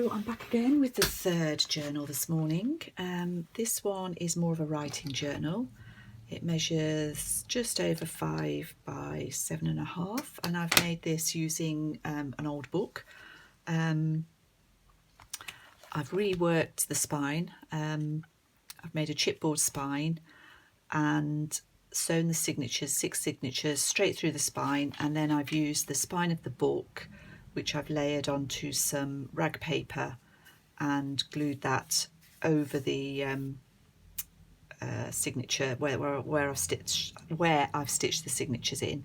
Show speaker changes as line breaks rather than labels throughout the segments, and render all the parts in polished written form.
So I'm back again with the third journal this morning. This one is more of a writing journal. It measures just over 5 by 7.5, and I've made this using an old book. I've reworked the spine. I've made a chipboard spine and sewn the signatures, 6 signatures, straight through the spine, and then I've used the spine of the book, which I've layered onto some rag paper and glued that over the signature where I've stitched the signatures in.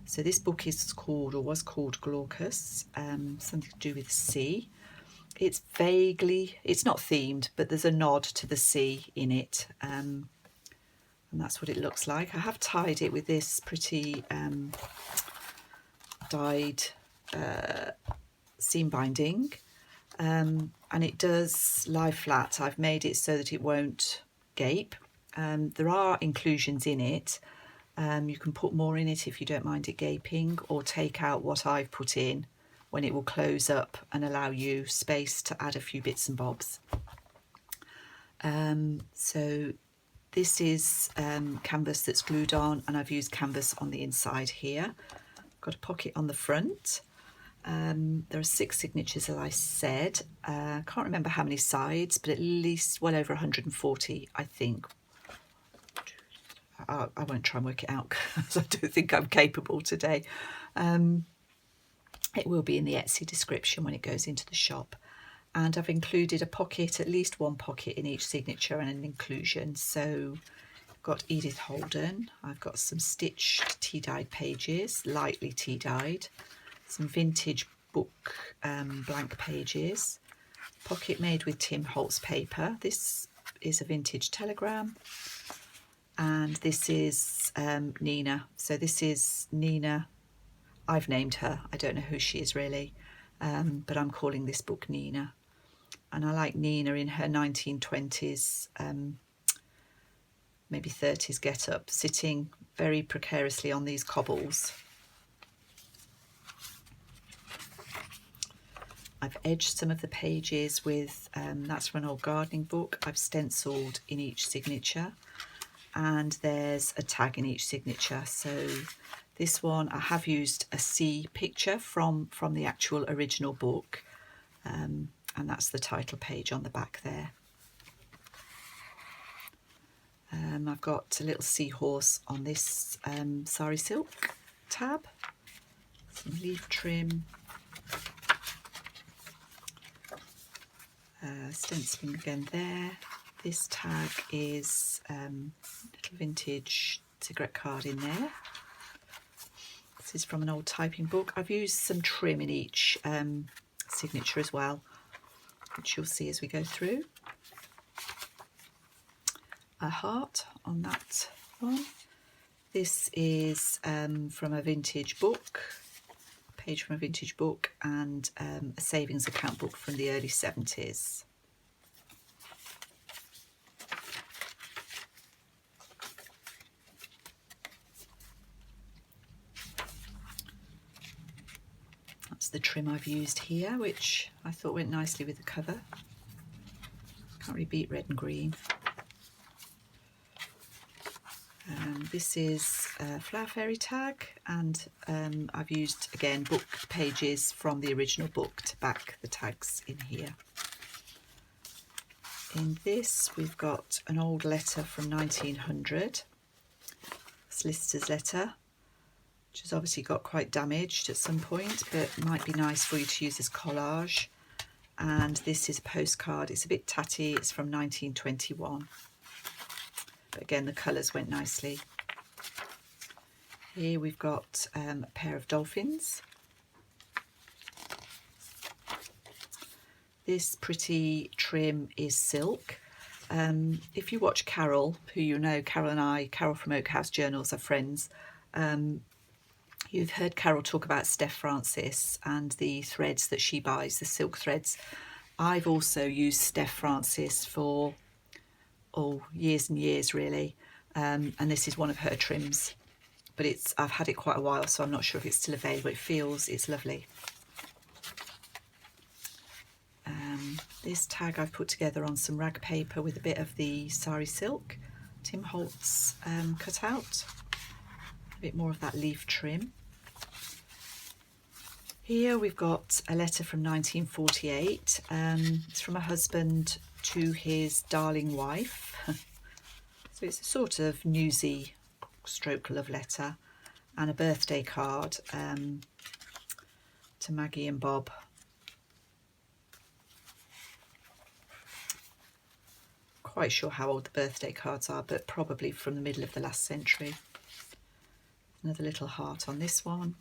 So this book is called, or was called, Glaucus, something to do with the sea. It's not themed, but there's a nod to the sea in it, and that's what it looks like. I have tied it with this pretty dyed seam binding, and it does lie flat. I've made it so that it won't gape. There are inclusions in it. You can put more in it if you don't mind it gaping, or take out what I've put in when it will close up and allow you space to add a few bits and bobs. So this is canvas that's glued on, and I've used canvas on the inside here. Got a pocket on the front. There are 6 signatures, as I said. I can't remember how many sides, but at least well over 140, I think. I won't try and work it out because I don't think I'm capable today. It will be in the Etsy description when it goes into the shop. And I've included a pocket, at least one pocket in each signature, and an inclusion. So I've got Edith Holden. I've got some stitched tea-dyed pages, lightly tea-dyed. Some vintage book blank pages. Pocket made with Tim Holtz paper. This is a vintage telegram. And this is Nina. So this is Nina. I've named her. I don't know who she is really, but I'm calling this book Nina. And I like Nina in her 1920s, maybe 30s get-up, sitting very precariously on these cobbles. I've edged some of the pages with, that's from an old gardening book. I've stenciled in each signature, and there's a tag in each signature. So this one, I have used a sea picture from the actual original book, and that's the title page on the back there. I've got a little seahorse on this sari silk tab, some leaf trim, stenciling again there. This tag is little vintage cigarette card in there. This is from an old typing book. I've used some trim in each signature as well, which you'll see as we go through. A heart on that one. This is from a vintage book, page from a vintage book, and a savings account book from the early 70s. That's the trim I've used here, which I thought went nicely with the cover. Can't really beat red and green. This is a Flower Fairy tag, and I've used, again, book pages from the original book to back the tags in here. In this, we've got an old letter from 1900, solicitor's letter, which has obviously got quite damaged at some point, but might be nice for you to use as collage. And this is a postcard. It's a bit tatty. It's from 1921. But again, the colours went nicely. Here we've got a pair of dolphins. This pretty trim is silk. If you watch Carol, who you know, Carol from Oak House Journals, are friends. You've heard Carol talk about Steph Francis and the threads that she buys, the silk threads. I've also used Steph Francis for years and years really, and this is one of her trims, but I've had it quite a while, so I'm not sure if it's still available. It's lovely. This tag I've put together on some rag paper with a bit of the sari silk Tim Holtz cut out, a bit more of that leaf trim. Here we've got a letter from 1948. It's from a husband to his darling wife. So it's a sort of newsy stroke love letter, and a birthday card to Maggie and Bob. Quite sure how old the birthday cards are, but probably from the middle of the last century. Another little heart on this one.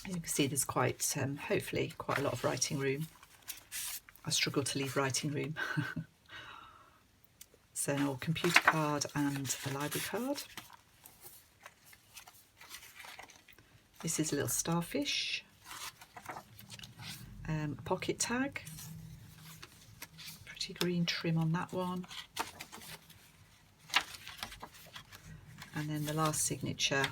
You can see there's quite, hopefully, quite a lot of writing room. I struggle to leave writing room. So an old computer card and a library card. This is a little starfish, a pocket tag, pretty green trim on that one, and then the last signature,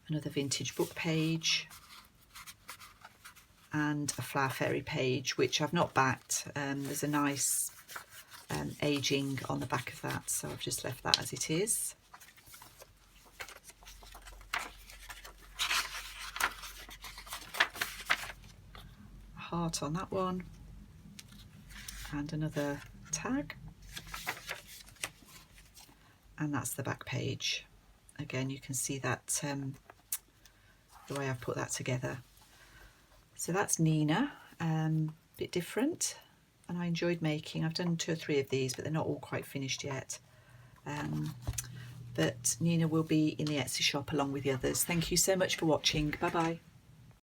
another vintage book page, and a Flower Fairy page, which I've not backed. There's a nice aging on the back of that, so I've just left that as it is. Heart on that one, and another tag, and that's the back page. Again, you can see that the way I've put that together. So that's Nina, bit different, and I enjoyed making. I've done 2 or 3 of these, but they're not all quite finished yet. But Nina will be in the Etsy shop along with the others. Thank you so much for watching. Bye bye.